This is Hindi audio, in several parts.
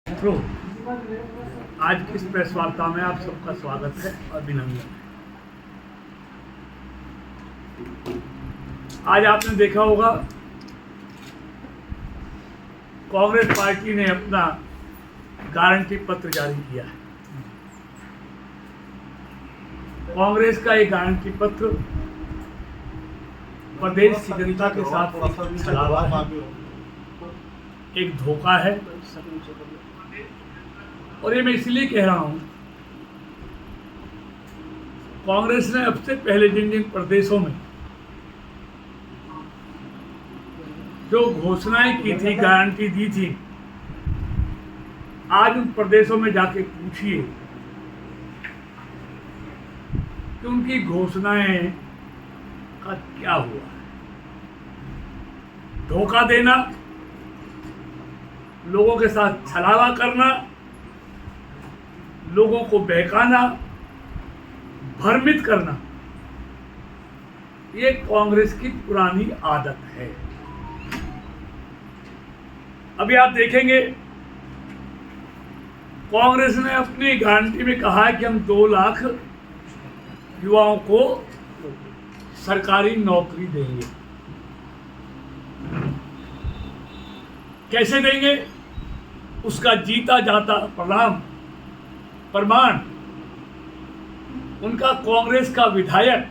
मित्रों, आज की इस प्रेस वार्ता में आप सबका स्वागत है और अभिनंदन है। आज आपने देखा होगा कांग्रेस पार्टी ने अपना गारंटी पत्र जारी किया है। कांग्रेस का ये गारंटी पत्र प्रदेश की जनता के साथ छलावा है, एक धोखा है। और ये मैं इसलिए कह रहा हूं, कांग्रेस ने अब से पहले जिन जिन प्रदेशों में जो घोषणाएं की थी, गारंटी दी थी, आज उन प्रदेशों में जाके पूछिए कि उनकी घोषणाएं का क्या हुआ है। धोखा देना, लोगों के साथ छलावा करना, लोगों को बहकाना, भ्रमित करना, ये कांग्रेस की पुरानी आदत है। अभी आप देखेंगे कांग्रेस ने अपनी गारंटी में कहा है कि हम 2 लाख युवाओं को सरकारी नौकरी देंगे। कैसे देंगे, उसका जीता जाता प्रमाण उनका कांग्रेस का विधायक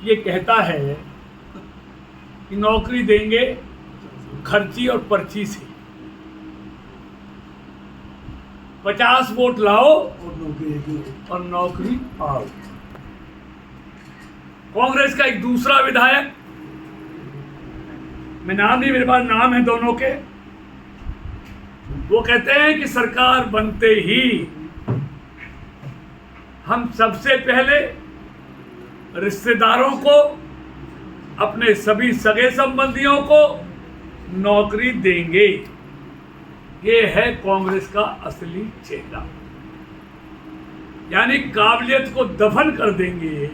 ये कहता है कि नौकरी देंगे खर्ची और पर्ची से। 50 वोट लाओ और नौकरी पाओ। कांग्रेस का एक दूसरा विधायक, मैं नाम नहीं, मेरे पास नाम है दोनों के, वो कहते हैं कि सरकार बनते ही हम सबसे पहले रिश्तेदारों को, अपने सभी सगे संबंधियों को नौकरी देंगे। ये है कांग्रेस का असली चेहरा, यानी काबिलियत को दफन कर देंगे,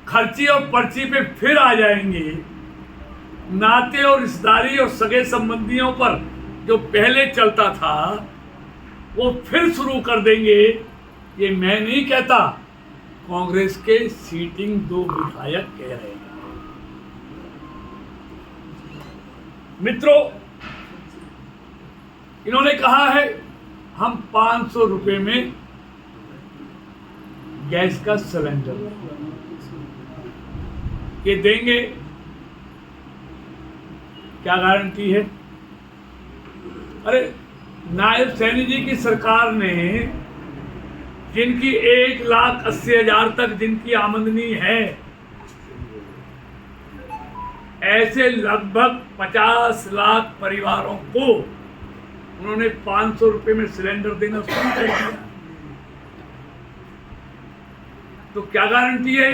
खर्ची और पर्ची पे फिर आ जाएंगे। नाते और रिश्तेदारी और सगे संबंधियों पर जो पहले चलता था वो फिर शुरू कर देंगे। ये मैं नहीं कहता, कांग्रेस के सीटिंग 2 विधायक कह रहे हैं। मित्रों, इन्होंने कहा है हम 500 रुपए में गैस का सिलेंडर ये देंगे। क्या गारंटी है? अरे नायब सैनी जी की सरकार ने, जिनकी 1,80,000 तक जिनकी आमदनी है, ऐसे लगभग 50 लाख परिवारों को उन्होंने 500 रुपए में सिलेंडर देना शुरू कर दिया। तो क्या गारंटी है?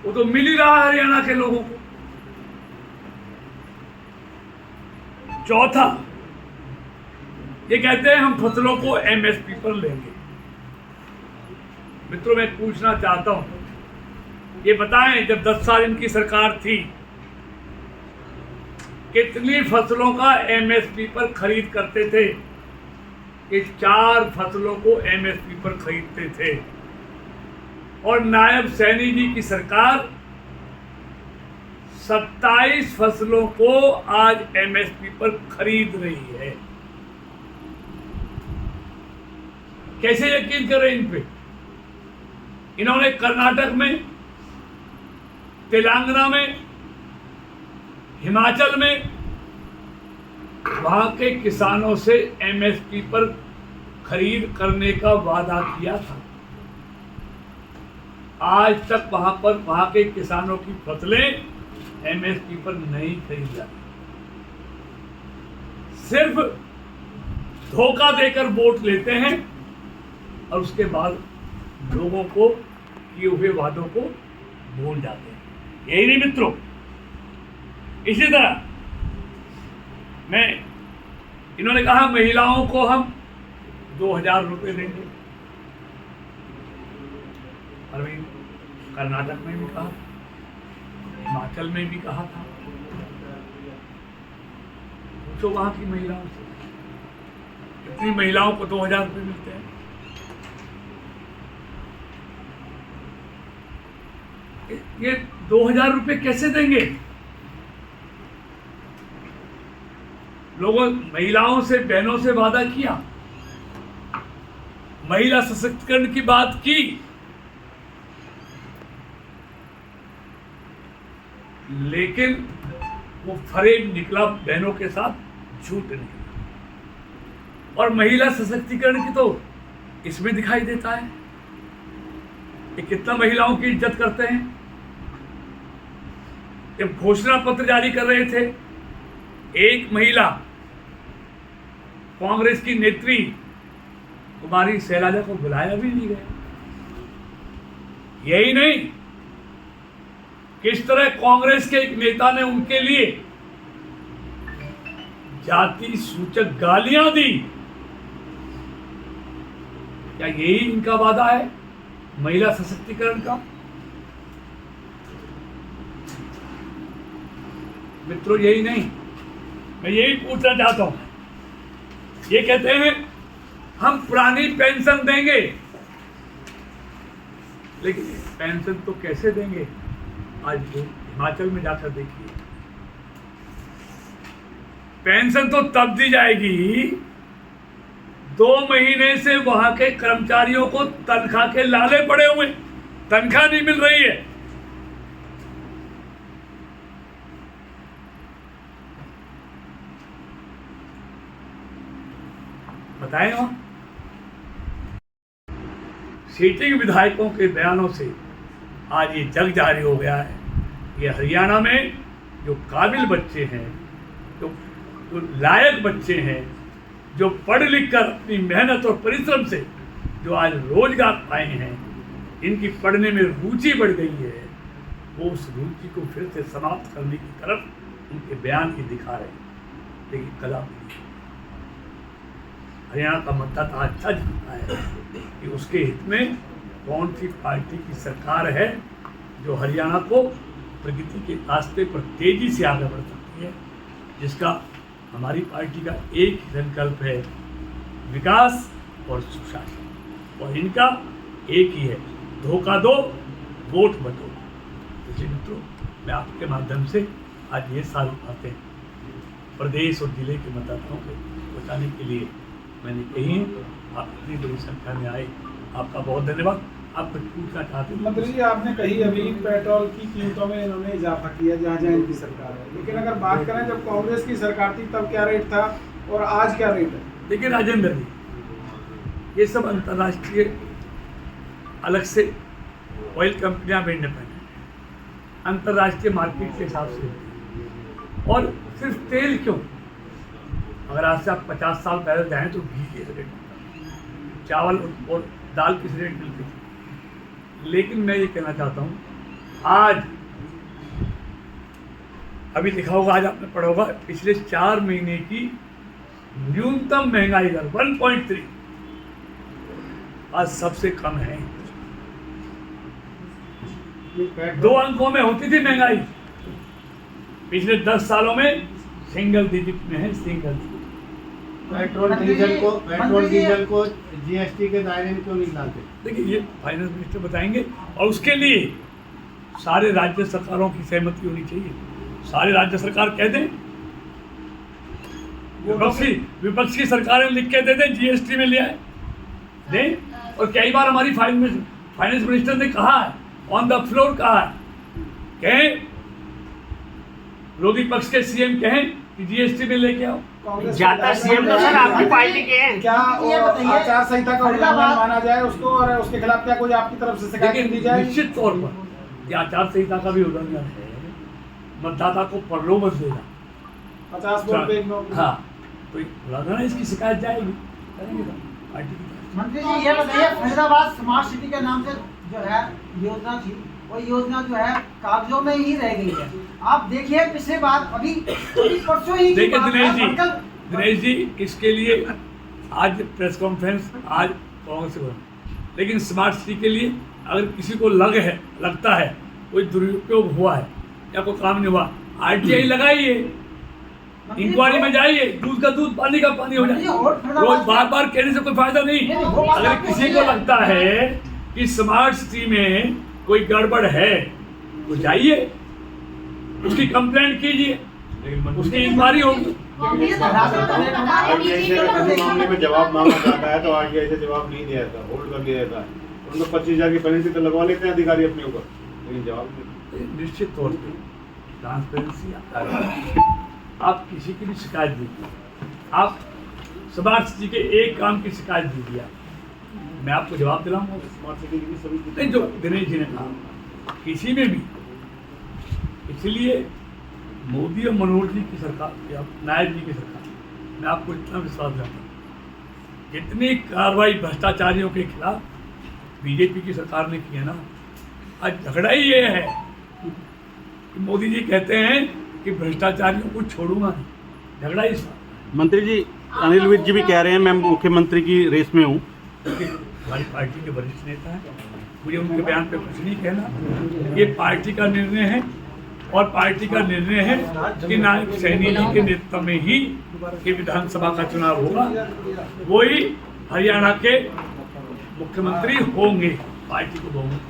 वो तो मिल ही रहा है हरियाणा के लोगों को। चौथा, ये कहते हैं हम फसलों को एमएसपी पर लेंगे। मित्रों, मैं पूछना चाहता हूं, ये बताएं, जब 10 साल इनकी सरकार थी, कितनी फसलों का एमएसपी पर खरीद करते थे? कि 4 फसलों को एमएसपी पर खरीदते थे। और नायब सैनी जी की सरकार 27 फसलों को आज एमएसपी पर खरीद रही है। कैसे यकीन करें इन पे? इन्होंने कर्नाटक में, तेलंगाना में, हिमाचल में वहां के किसानों से एमएसपी पर खरीद करने का वादा किया था। आज तक वहां के किसानों की फसलें एमएसपी पर नहीं खरीदी जाती। सिर्फ धोखा देकर वोट लेते हैं और उसके बाद लोगों को किए हुए वादों को भूल जाते हैं। यही नहीं मित्रों, इसी तरह इन्होंने कहा महिलाओं को हम 2,000 रुपये देंगे। कर्नाटक में भी कहा, हिमाचल में भी कहा था, पूछो वहां की महिलाओं से, कितनी महिलाओं को 2000 रुपये मिलते हैं। ये 2000 रुपये कैसे देंगे? लोगों, महिलाओं से, बहनों से वादा किया, महिला सशक्तिकरण की बात की, लेकिन वो फरेब निकला बहनों के साथ, झूठ निकला। और महिला सशक्तिकरण की तो इसमें दिखाई देता है कि कितना महिलाओं की इज्जत करते हैं। जब घोषणा पत्र जारी कर रहे थे, एक महिला कांग्रेस की नेत्री कुमारी शैलजा को बुलाया भी नहीं गया। यही नहीं, किस तरह कांग्रेस के एक नेता ने उनके लिए जाति सूचक गालियां दी। क्या यही इनका वादा है महिला सशक्तिकरण का? मित्रों, यही नहीं, मैं यही पूछना चाहता हूं। ये कहते हैं हम पुरानी पेंशन देंगे, लेकिन पेंशन तो कैसे देंगे? आज हिमाचल में जाकर देखिए, पेंशन तो तब दी जाएगी 2 महीने से वहां के कर्मचारियों को तनख्वाह के लाले पड़े हुए, तनख्वाह नहीं मिल रही है। बताएं वहां सीटिंग विधायकों के बयानों से आज ये जग जारी हो गया है। ये हरियाणा में जो काबिल बच्चे हैं, जो लायक बच्चे हैं, जो पढ़ लिख कर अपनी मेहनत और परिश्रम से जो आज रोजगार पाए हैं, इनकी पढ़ने में रुचि बढ़ गई है, वो उस रुचि को फिर से समाप्त करने की तरफ उनके बयान ही दिखा रहे हैं। लेकिन कला हरियाणा का मतदाता अच्छा जानता है कि उसके हित में कौन सी पार्टी की सरकार है जो हरियाणा को प्रगति के रास्ते पर तेजी से आगे बढ़ सकती है, जिसका हमारी पार्टी का एक ही संकल्प है, विकास और सुशासन। और इनका एक ही है, धोखा दो, वोट बटो। इसलिए मित्रों, मैं आपके माध्यम से आज ये सारी बातें प्रदेश और जिले के मतदाताओं को बताने के लिए मैंने कही है। आप इतनी बड़ी संख्या में आए, आपका बहुत धन्यवाद। आप कुछ पूछना चाहते हैं? मंत्री जी, आपने कही अभी पेट्रोल की कीमतों में इन्होंने इजाफा किया जहाँ जहाँ इनकी सरकार है, लेकिन अगर बात करें जब कांग्रेस की सरकार थी तब क्या रेट था और आज क्या रेट है? देखिए राजेंद्र जी, ये सब अंतर्राष्ट्रीय अलग से ऑयल कंपनियां भी इंडिपेंडेंट, अंतर्राष्ट्रीय मार्केट के हिसाब से होती है। और सिर्फ तेल क्यों, अगर आज से आप 50 साल पहले जाएं तो घी किस रेट मिलता, चावल और दाल किस रेट मिलती थी। लेकिन मैं ये कहना चाहता हूँ, आज अभी लिखा होगा, आज आपने पढ़ा होगा, पिछले 4 महीने की न्यूनतम महंगाई दर 1.3 आज सबसे कम है। 2 अंकों में होती थी महंगाई, पिछले 10 सालों में सिंगल डिजिट में है, सिंगल डिजिट। पेट्रोल डीजल को जीएसटी के दायरे में क्यों नहीं लाते? देखिए, ये फाइनेंस मिनिस्टर बताएंगे, और उसके लिए सारे राज्य सरकारों की सहमति होनी चाहिए। सारे राज्य सरकार कह दें, विपक्ष की सरकारें लिख के दे दें, जीएसटी में ले आए दें। और कई बार हमारी फाइनेंस मिनिस्टर ने कहा है, ऑन द फ्लोर कहा है, कहें विरोधी पक्ष के सीएम कहें कि जीएसटी में लेके आओ। जाता सीएम तो सर आपकी पार्टी के हैं। क्या आचार संहिता का उल्लंघन माना जाए उसको, और उसके खिलाफ क्या कोई आपकी तरफ से शिकायत दी जाए? निश्चित तौर पर यह आचार संहिता का भी उल्लंघन है। मतदाता को प्रलोभन देना, 50 वोट पे एक नौकरी। हाँ, तो उल्लंघन है, इसकी शिकायत जाएगी, करेंगे पार्टी की। मंत्री जी, ये बताइए, फरीदाबाद स्मार्ट सिटी के नाम से जो है योजना थी, वो योजना जो है कागजों में ही रह गई है। आप देखिए, पिछले बार अभी परसों ही देखिए दिनेश जी, इसके लिए आज प्रेस कॉन्फ्रेंस आज कांग्रेस को, लेकिन स्मार्ट सिटी के लिए अगर किसी को लगता है कोई दुरुपयोग हुआ है या कोई काम नहीं हुआ, आरटीआई लगाइए, इंक्वायरी में जाइए, दूध का दूध पानी का पानी हो जाए। रोज बार बार कहने से कोई फायदा नहीं। अगर किसी को लगता है कि स्मार्ट सिटी में कोई गड़बड़ है तो जाइए, उसकी कंप्लेंट कीजिए, उसकी इंक्वायरी होगी। मामले में जवाब मांगा जाता है तो आरटीआई से जवाब नहीं दिया जाता, होल्ड कर लिया जाता है। उनको 25,000 की पेनल्टी तो लगवा लेते हैं अधिकारी अपने ऊपर, लेकिन जवाब नहीं। निश्चित तौर पे ट्रांसपेरेंसी आता है। आप किसी की भी शिकायत दीजिए, आप स्मार्ट सिटी के एक काम की शिकायत दीजिए, मैं आपको जवाब दिलाऊंगा। स्मार्ट सिटी की भी सभी नहीं, जो दिनेश जी ने कहा किसी में भी, इसलिए मोदी और मनोहर जी की सरकार या नायब जी की सरकार, मैं आपको इतना विश्वास दिलाता हूँ, जितनी कार्रवाई भ्रष्टाचारियों के खिलाफ बीजेपी की सरकार ने की है ना, आज झगड़ा ही ये है कि मोदी जी कहते हैं कि भ्रष्टाचारियों को छोड़ूंगा नहीं, झगड़ा इस बात। मंत्री जी अनिल विज जी भी कह रहे हैं मैं मुख्यमंत्री की रेस में हूँ। हमारी पार्टी के वरिष्ठ नेता हैं, मुझे उनके बयान पे कुछ नहीं कहना। ये पार्टी का निर्णय है और पार्टी का निर्णय है कि नायक सैनी जी के नेतृत्व में ही कि विधानसभा का चुनाव होगा, वही हरियाणा के मुख्यमंत्री होंगे, पार्टी को बहुमत